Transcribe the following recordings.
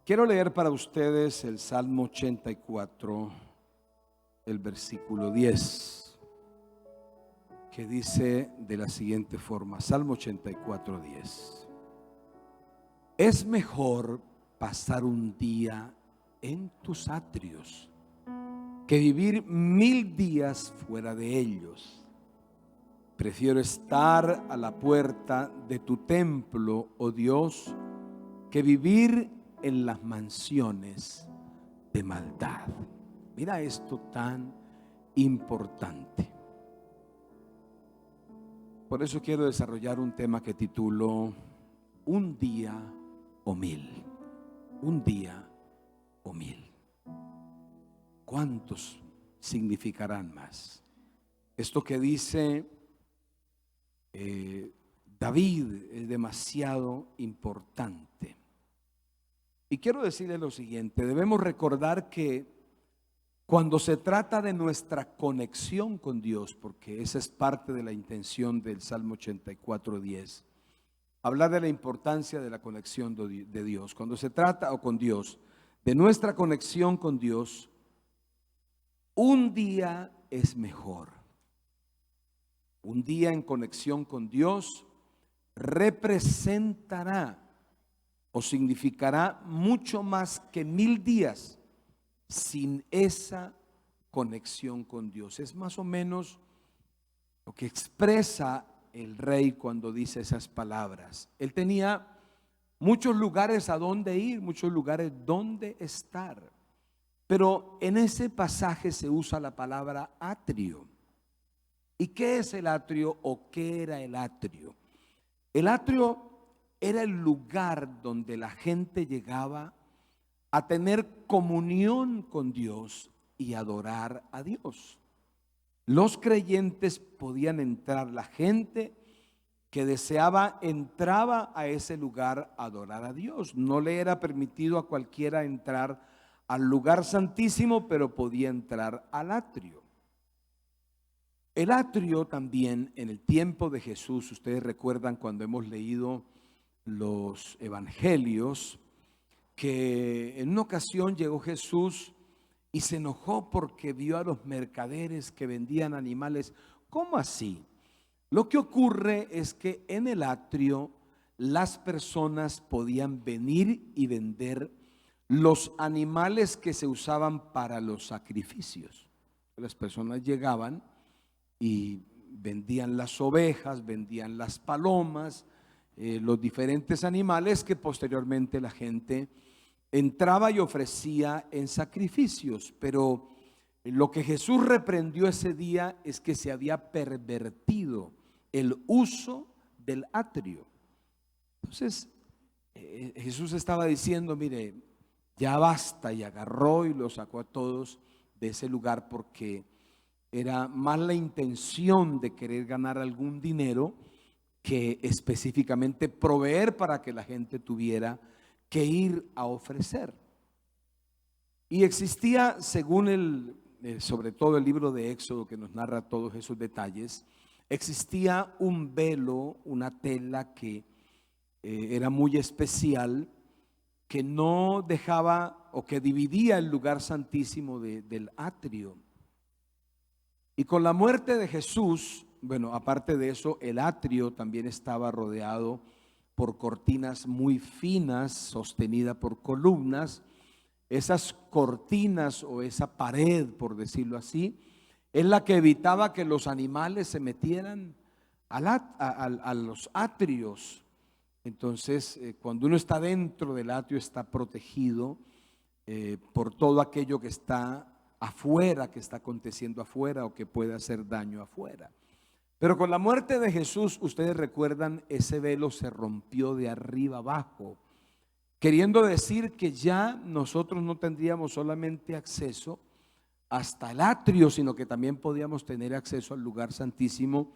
Quiero leer para ustedes el Salmo 84, el versículo 10, que dice de la siguiente forma: Salmo 84, 10. Es mejor pasar un día en tus atrios que vivir 1000 días fuera de ellos. Prefiero estar a la puerta de tu templo, oh Dios, que vivir en las mansiones de maldad. Mira esto tan importante. Por eso quiero desarrollar un tema que titulo Un día o 1000. Un día o 1000. ¿Cuántos significarán más? Esto que dice David es demasiado importante. Y quiero decirle lo siguiente: debemos recordar que cuando se trata de nuestra conexión con Dios, porque esa es parte de la intención del Salmo 84, 10, hablar de la importancia de la conexión de Dios. Cuando se trata, o con Dios, de nuestra conexión con Dios, un día es mejor. Un día en conexión con Dios representará o significará mucho más que 1000 días sin esa conexión con Dios. Es más o menos lo que expresa el rey cuando dice esas palabras. Él tenía muchos lugares a donde ir, muchos lugares donde estar, pero en ese pasaje se usa la palabra atrio. ¿Y qué es el atrio o qué era el atrio? El atrio era el lugar donde la gente llegaba a tener comunión con Dios y adorar a Dios. Los creyentes podían entrar, la gente que deseaba entraba a ese lugar a adorar a Dios. No le era permitido a cualquiera entrar al lugar santísimo, pero podía entrar al atrio. El atrio también en el tiempo de Jesús, ustedes recuerdan cuando hemos leído los evangelios, que en una ocasión llegó Jesús y se enojó porque vio a los mercaderes que vendían animales. ¿Cómo así? Lo que ocurre es que en el atrio las personas podían venir y vender los animales que se usaban para los sacrificios. Las personas llegaban y vendían las ovejas, vendían las palomas, los diferentes animales que posteriormente la gente entraba y ofrecía en sacrificios. Pero lo que Jesús reprendió ese día es que se había pervertido el uso del atrio. Entonces Jesús estaba diciendo: mire, ya basta, y agarró y los sacó a todos de ese lugar, porque era más la intención de querer ganar algún dinero que específicamente proveer para que la gente tuviera que ir a ofrecer. Y existía, según sobre todo el libro de Éxodo, que nos narra todos esos detalles, existía un velo, una tela que era muy especial, que no dejaba o que dividía el lugar santísimo del atrio. Y con la muerte de Jesús, bueno, aparte de eso, el atrio también estaba rodeado por cortinas muy finas, sostenida por columnas. Esas cortinas o esa pared, por decirlo así, es la que evitaba que los animales se metieran a los atrios. Entonces, cuando uno está dentro del atrio, está protegido por todo aquello que está afuera, que está aconteciendo afuera o que puede hacer daño afuera. Pero con la muerte de Jesús, ustedes recuerdan, ese velo se rompió de arriba abajo, queriendo decir que ya nosotros no tendríamos solamente acceso hasta el atrio, sino que también podíamos tener acceso al lugar santísimo,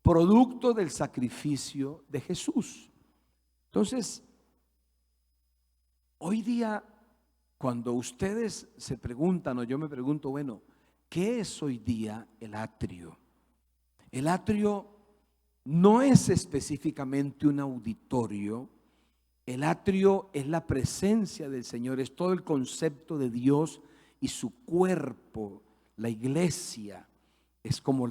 producto del sacrificio de Jesús. Entonces, hoy día, cuando ustedes se preguntan, o yo me pregunto, bueno, ¿qué es hoy día el atrio? El atrio no es específicamente un auditorio, El atrio es la presencia del Señor, es todo el concepto de Dios y su cuerpo, la iglesia. Es como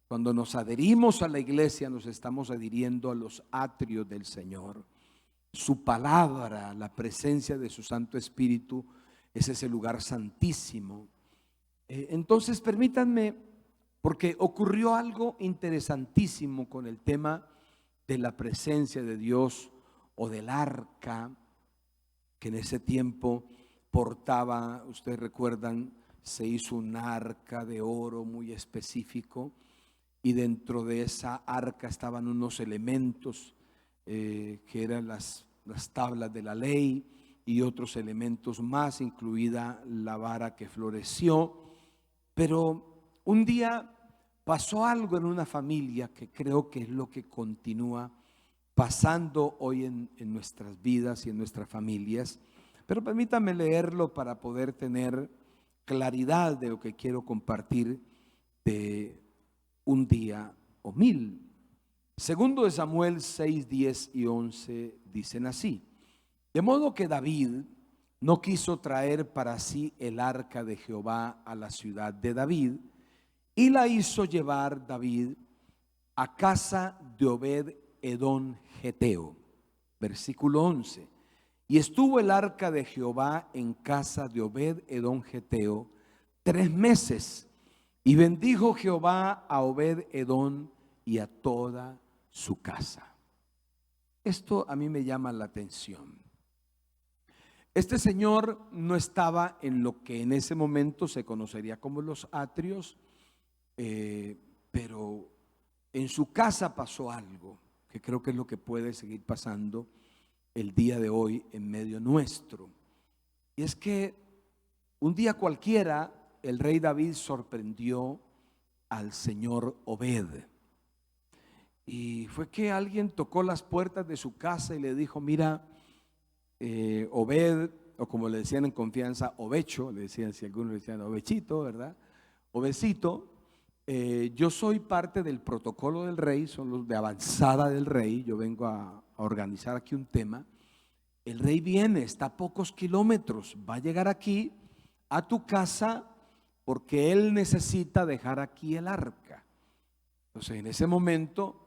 cuando nos adherimos a la iglesia, nos estamos adhiriendo a los atrios del Señor. Su palabra, la presencia de su Santo Espíritu, es ese lugar santísimo. Entonces permítanme, porque ocurrió algo interesantísimo con el tema de la presencia de Dios o del arca, que en ese tiempo portaba, ustedes recuerdan, se hizo un arca de oro muy específico, y dentro de esa arca estaban unos elementos que eran las tablas de la ley y otros elementos más, incluida la vara que floreció. Pero un día pasó algo en una familia que creo que es lo que continúa pasando hoy en nuestras vidas y en nuestras familias. Pero permítame leerlo para poder tener claridad de lo que quiero compartir de un día o mil. Segundo de Samuel 6, 10 y 11 dicen así: de modo que David no quiso traer para sí el arca de Jehová a la ciudad de David, y la hizo llevar David a casa de Obed Edom Geteo. Versículo 11: y estuvo el arca de Jehová en casa de Obed Edom Geteo 3 meses, y bendijo Jehová a Obed Edom y a toda su casa. Esto a mí me llama la atención. Este señor no estaba en lo que en ese momento se conocería como los atrios, pero en su casa pasó algo que creo que es lo que puede seguir pasando el día de hoy en medio nuestro. Y es que un día cualquiera el rey David sorprendió al señor Obed. Y fue que alguien tocó las puertas de su casa y le dijo: mira, Obed, o como le decían en confianza, Ovecho, le decían, si algunos le decían Ovechito, ¿verdad? Ovecito, yo soy parte del protocolo del rey, son los de avanzada del rey, yo vengo a organizar aquí un tema. El rey viene, está a pocos kilómetros, va a llegar aquí a tu casa porque él necesita dejar aquí el arca. Entonces en ese momento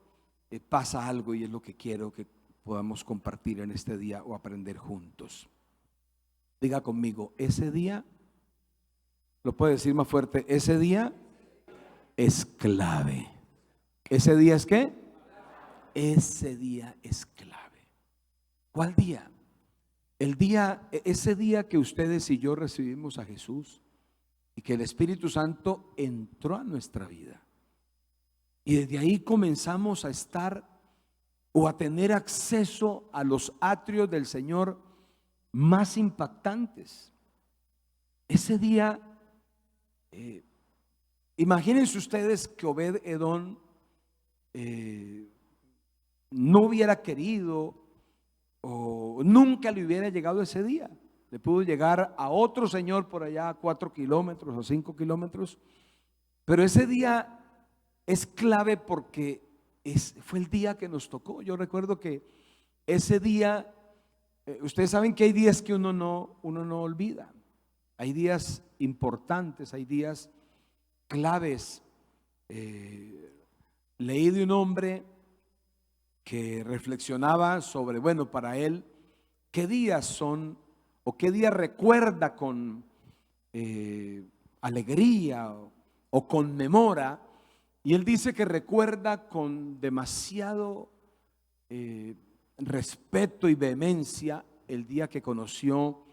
pasa algo, y es lo que quiero que podamos compartir en este día o aprender juntos. Diga conmigo, ese día, lo puede decir más fuerte, ese día es clave. ¿Ese día es qué? Ese día es clave. ¿Cuál día? Ese día que ustedes y yo recibimos a Jesús y que el Espíritu Santo entró a nuestra vida. Y desde ahí comenzamos a estar o a tener acceso a los atrios del Señor más impactantes. Ese día, imagínense ustedes que Obed Edom no hubiera querido o nunca le hubiera llegado ese día. Le pudo llegar a otro señor por allá a 4 kilómetros o 5 kilómetros. Pero ese día es clave porque fue el día que nos tocó. Yo recuerdo que ese día, ustedes saben que hay días que uno no olvida. Hay días importantes, hay días claves. Leí de un hombre que reflexionaba sobre, bueno, para él, qué días son o qué día recuerda con alegría o conmemora. Y él dice que recuerda con demasiado respeto y vehemencia el día que conoció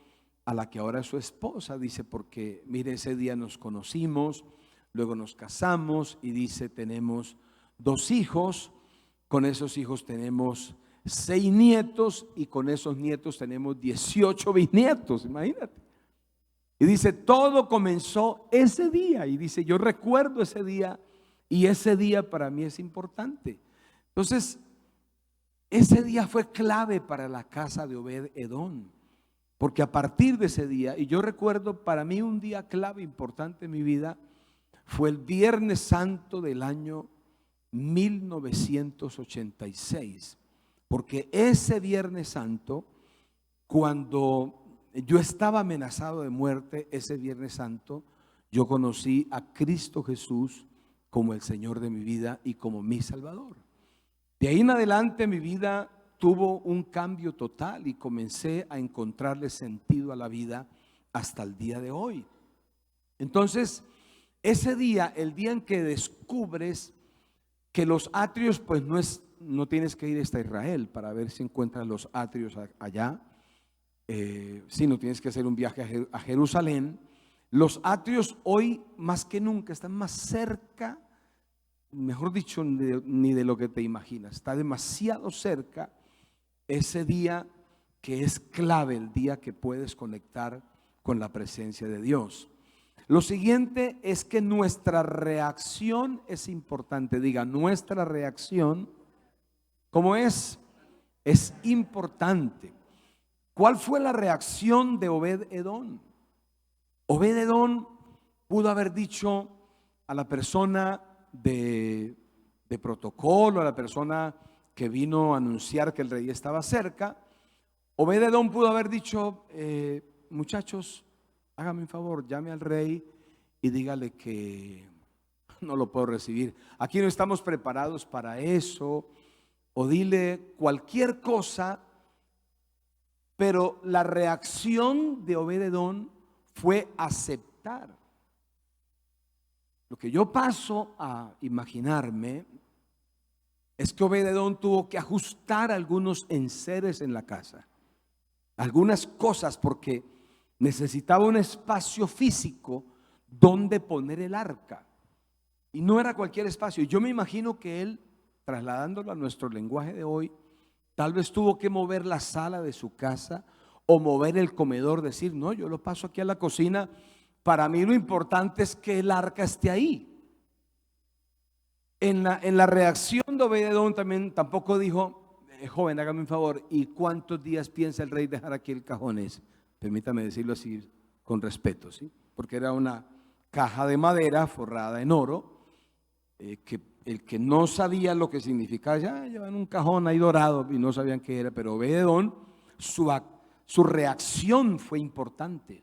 a la que ahora es su esposa. Dice, porque mire, ese día nos conocimos, luego nos casamos, y dice, tenemos 2 hijos, con esos hijos tenemos 6 nietos, y con esos nietos tenemos 18 bisnietos, imagínate. Y dice, todo comenzó ese día, y dice, yo recuerdo ese día, y ese día para mí es importante. Entonces, ese día fue clave para la casa de Obed Edom, porque a partir de ese día, y yo recuerdo, para mí un día clave importante en mi vida fue el Viernes Santo del año 1986. Porque ese Viernes Santo, cuando yo estaba amenazado de muerte, ese Viernes Santo, yo conocí a Cristo Jesús como el Señor de mi vida y como mi Salvador. De ahí en adelante mi vida tuvo un cambio total y comencé a encontrarle sentido a la vida hasta el día de hoy. Entonces, ese día, el día en que descubres que los atrios, pues no tienes que ir hasta Israel para ver si encuentras los atrios allá, sino tienes que hacer un viaje a Jerusalén. Los atrios hoy más que nunca están más cerca, mejor dicho, ni de lo que te imaginas. Está demasiado cerca ese día que es clave, el día que puedes conectar con la presencia de Dios. Lo siguiente es que nuestra reacción es importante. Diga, nuestra reacción, ¿cómo es? Es importante. ¿Cuál fue la reacción de Obed-Edom? Obed-Edom pudo haber dicho a la persona de protocolo, a la persona que vino a anunciar que el rey estaba cerca. Obed-Edom pudo haber dicho, muchachos, hágame un favor, llame al rey y dígale que no lo puedo recibir. Aquí no estamos preparados para eso. O dile cualquier cosa. Pero la reacción de Obed-Edom fue aceptar. Lo que yo paso a imaginarme es que Obed-Edom tuvo que ajustar algunos enseres en la casa, algunas cosas, porque necesitaba un espacio físico donde poner el arca. Y no era cualquier espacio. Yo me imagino que él, trasladándolo a nuestro lenguaje de hoy, tal vez tuvo que mover la sala de su casa o mover el comedor, decir, no, yo lo paso aquí a la cocina. Para mí lo importante es que el arca esté ahí. En la reacción de Obed-Edom tampoco dijo, joven, hágame un favor, ¿y cuántos días piensa el rey dejar aquí el cajón ese? Permítame decirlo así con respeto, ¿sí? Porque era una caja de madera forrada en oro, que el que no sabía lo que significaba, ya llevan un cajón ahí dorado y no sabían qué era, pero Obed-Edom, su reacción fue importante,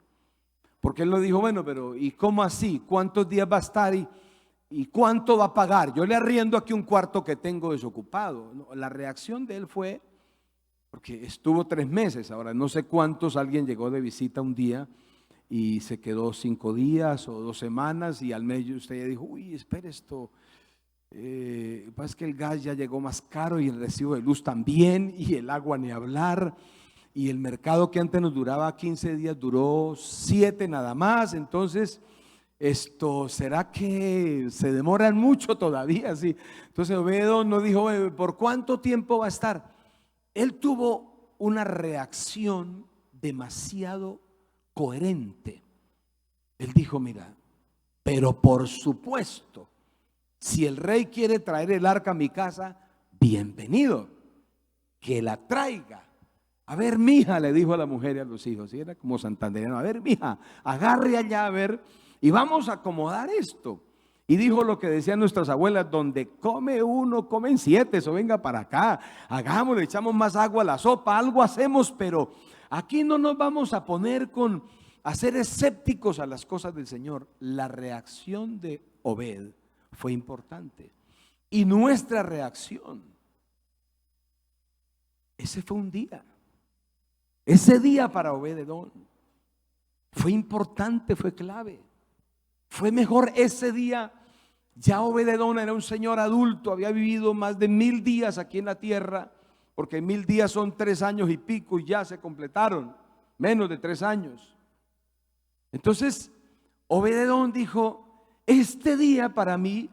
porque él no dijo, bueno, pero ¿y cómo así? ¿Cuántos días va a estar y cuánto va a pagar? Yo le arriendo aquí un cuarto que tengo desocupado. No, la reacción de él fue, porque estuvo 3 meses, ahora no sé cuántos, alguien llegó de visita un día y se quedó 5 días o 2 semanas y al mes usted ya dijo, uy, espere esto. Pasa que el gas ya llegó más caro y el recibo de luz también y el agua ni hablar, y el mercado que antes nos duraba 15 días duró 7 nada más. Entonces ¿será que se demoran mucho todavía? Sí. Entonces Obed no dijo, ¿por cuánto tiempo va a estar? Él tuvo una reacción demasiado coherente. Él dijo, mira, pero por supuesto, si el rey quiere traer el arca a mi casa, bienvenido, que la traiga. A ver, mija, le dijo a la mujer y a los hijos, y era como santandereano, a ver, mija, agarre allá, a ver, y vamos a acomodar esto. Y dijo lo que decían nuestras abuelas, donde come uno, comen 7, eso venga para acá, hagámoslo, echamos más agua a la sopa, algo hacemos, pero aquí no nos vamos a poner a ser escépticos a las cosas del Señor. La reacción de Obed fue importante. Y nuestra reacción, ese fue un día. Ese día para Obed-Edom fue importante, fue clave. Fue mejor ese día. Ya Obed-Edom era un señor adulto, había vivido más de 1000 días aquí en la tierra, porque 1000 días son 3 años y pico y ya se completaron, menos de 3 años. Entonces Obed-Edom dijo, este día para mí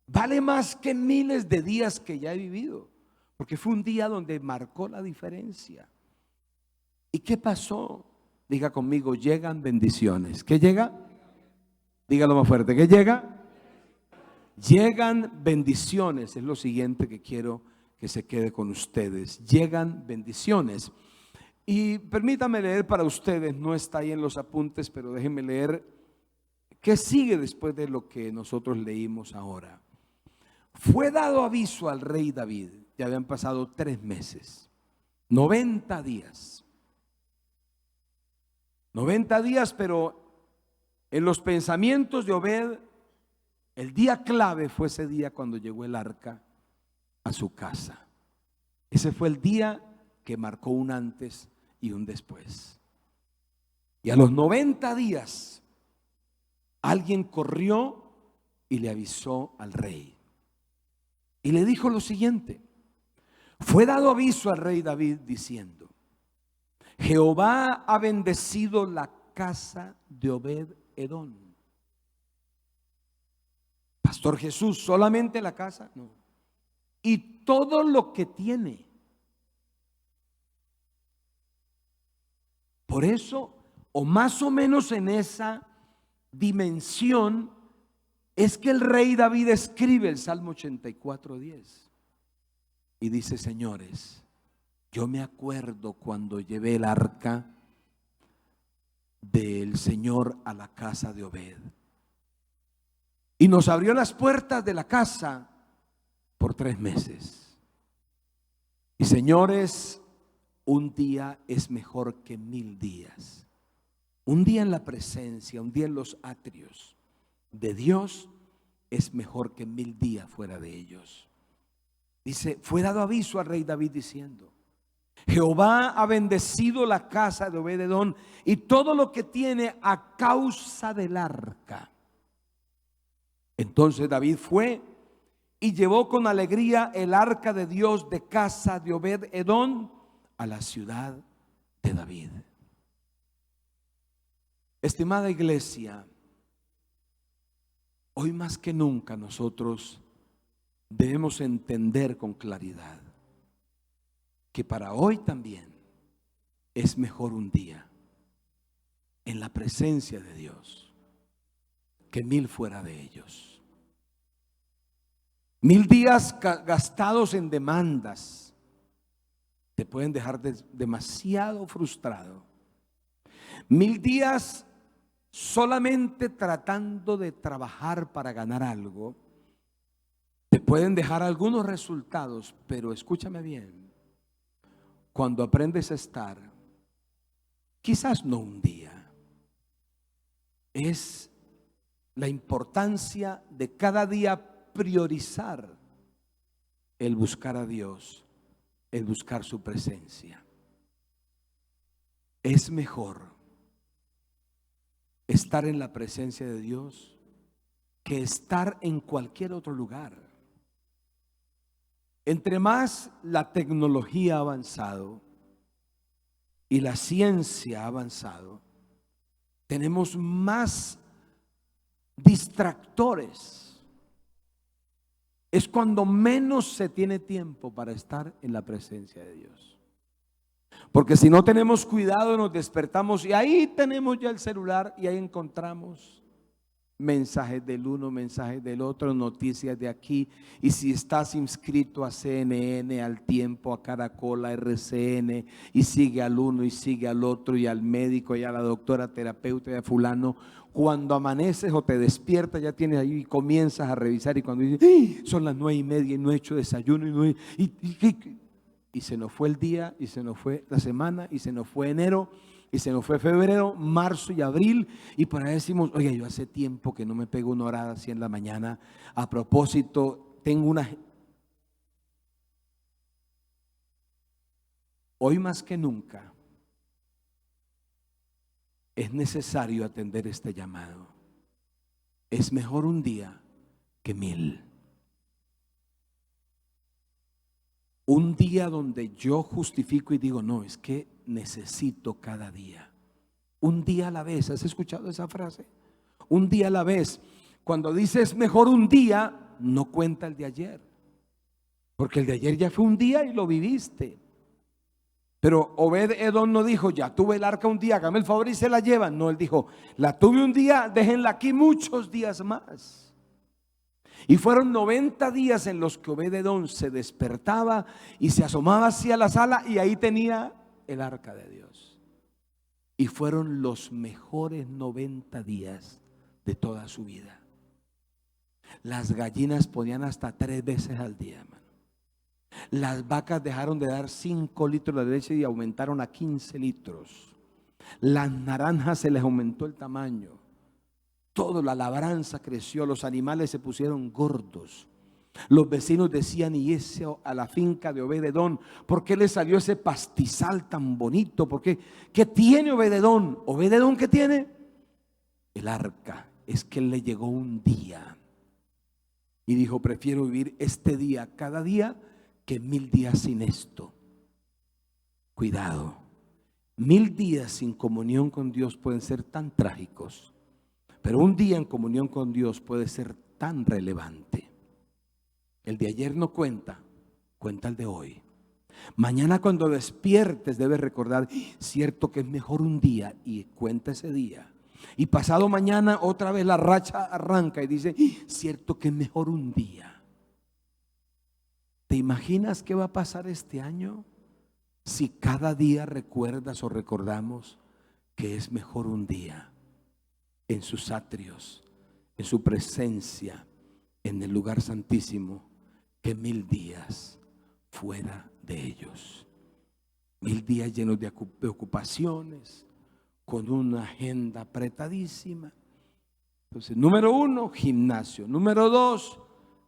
vale más que miles de días que ya he vivido, porque fue un día donde marcó la diferencia. ¿Y qué pasó? Diga conmigo, llegan bendiciones. ¿Qué llega? Dígalo más fuerte, ¿qué llega? Llegan bendiciones, es lo siguiente que quiero que se quede con ustedes. Llegan bendiciones. Y permítame leer para ustedes, no está ahí en los apuntes, pero déjenme leer qué sigue después de lo que nosotros leímos ahora. Fue dado aviso al rey David Ya habían pasado 3 meses, 90 días. 90 días, pero en los pensamientos de Obed, el día clave fue ese día cuando llegó el arca a su casa. Ese fue el día que marcó un antes y un después. Y a los 90 días, alguien corrió y le avisó al rey. Y le dijo lo siguiente: fue dado aviso al rey David diciendo: Jehová ha bendecido la casa de Obed Edom. Pastor Jesús, ¿solamente la casa? No. Y todo lo que tiene. Por eso, o más o menos en esa dimensión, es que el rey David escribe el Salmo 84:10 y dice: señores, yo me acuerdo cuando llevé el arca del Señor a la casa de Obed, y nos abrió las puertas de la casa por 3 meses. Y señores, un día es mejor que 1000 días. Un día en la presencia, un día en los atrios de Dios es mejor que 1000 días fuera de ellos. Dice: fue dado aviso al rey David diciendo: Jehová ha bendecido la casa de Obed-edom y todo lo que tiene a causa del arca. Entonces David fue y llevó con alegría el arca de Dios de casa de Obed-edom a la ciudad de David. Estimada iglesia, hoy más que nunca nosotros debemos entender con claridad que para hoy también es mejor un día en la presencia de Dios que 1000 fuera de ellos. 1000 días gastados en demandas te pueden dejar demasiado frustrado. 1000 días solamente tratando de trabajar para ganar algo te pueden dejar algunos resultados, pero escúchame bien: cuando aprendes a estar, quizás no un día, es la importancia de cada día priorizar el buscar a Dios, el buscar su presencia. Es mejor estar en la presencia de Dios que estar en cualquier otro lugar. Entre más la tecnología ha avanzado y la ciencia ha avanzado, tenemos más distractores. Es cuando menos se tiene tiempo para estar en la presencia de Dios. Porque si no tenemos cuidado, nos despertamos y ahí tenemos ya el celular y ahí encontramos mensajes del uno, mensajes del otro, noticias de aquí. Y si estás inscrito a CNN, al Tiempo, a Caracol, a RCN, y sigue al uno y sigue al otro y al médico y a la doctora terapeuta y a fulano, cuando amaneces o te despiertas ya tienes ahí y comienzas a revisar, y cuando dices: ¡ay! Son las 9:30 y no he hecho desayuno y se nos fue el día, y se nos fue la semana, y se nos fue enero, y se nos fue febrero, marzo y abril. Y por ahí decimos: oye, yo hace tiempo que no me pego una horada así en la mañana. A propósito, tengo una... Hoy más que nunca es necesario atender este llamado. Es mejor un día que 1000. Un día donde yo justifico y digo: no, es que necesito cada día. Un día a la vez. ¿Has escuchado esa frase? Un día a la vez. Cuando dices mejor un día, no cuenta el de ayer, porque el de ayer ya fue un día y lo viviste. Pero Obed-edom no dijo: ya tuve el arca un día, hágame el favor y se la llevan. No, él dijo: la tuve un día, déjenla aquí muchos días más. Y fueron 90 días en los que Obed-edom se despertaba y se asomaba hacia la sala y ahí tenía el arca de Dios. Y fueron los mejores 90 días de toda su vida. Las gallinas ponían hasta 3 veces al día, hermano. Las vacas dejaron de dar 5 litros de leche y aumentaron a 15 litros. Las naranjas se les aumentó el tamaño. Toda la labranza creció, los animales se pusieron gordos. Los vecinos decían: y ese a la finca de Obed-edom, ¿por qué le salió ese pastizal tan bonito? ¿Por qué? ¿Qué tiene Obed-edom? ¿Obed-edom qué tiene? El arca. Es que le llegó un día y dijo: prefiero vivir este día cada día que 1000 días sin esto. Cuidado, 1000 días sin comunión con Dios pueden ser tan trágicos, pero un día en comunión con Dios puede ser tan relevante. El de ayer no cuenta, cuenta el de hoy. Mañana cuando despiertes debes recordar: cierto que es mejor un día, y cuenta ese día. Y pasado mañana otra vez la racha arranca y dice: cierto que es mejor un día. ¿Te imaginas qué va a pasar este año si cada día recuerdas o recordamos que es mejor un día en sus atrios, en su presencia, en el lugar santísimo, que 1000 días fuera de ellos? 1000 días llenos de ocupaciones, con una agenda apretadísima. Entonces, número 1, gimnasio. Número 2,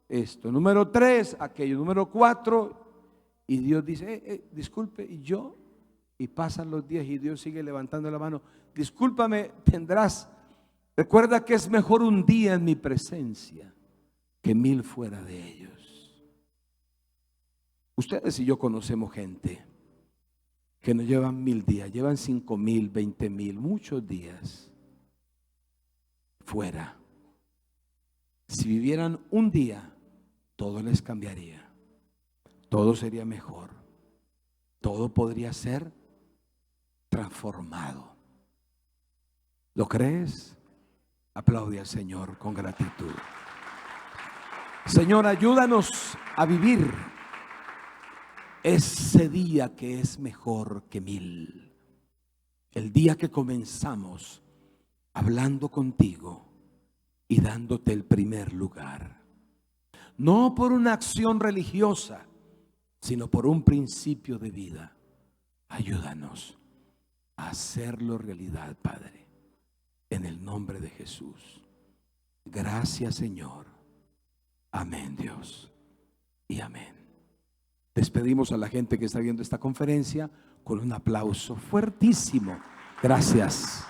esto. Número 3, aquello. Número 4, y Dios dice: disculpe, y yo. Y pasan los días y Dios sigue levantando la mano: discúlpame, tendrás. Recuerda que es mejor un día en mi presencia que 1000 fuera de ellos. Ustedes y yo conocemos gente que no llevan 1000 días, llevan 5000, 20000, muchos días fuera. Si vivieran un día, todo les cambiaría, todo sería mejor, todo podría ser transformado. ¿Lo crees? Aplaude al Señor con gratitud. Señor, ayúdanos a vivir ese día que es mejor que 1000. El día que comenzamos hablando contigo y dándote el primer lugar. No por una acción religiosa, sino por un principio de vida. Ayúdanos a hacerlo realidad, Padre, en el nombre de Jesús. Gracias, Señor. Amén, Dios, y amén. Despedimos a la gente que está viendo esta conferencia con un aplauso fuertísimo. Gracias.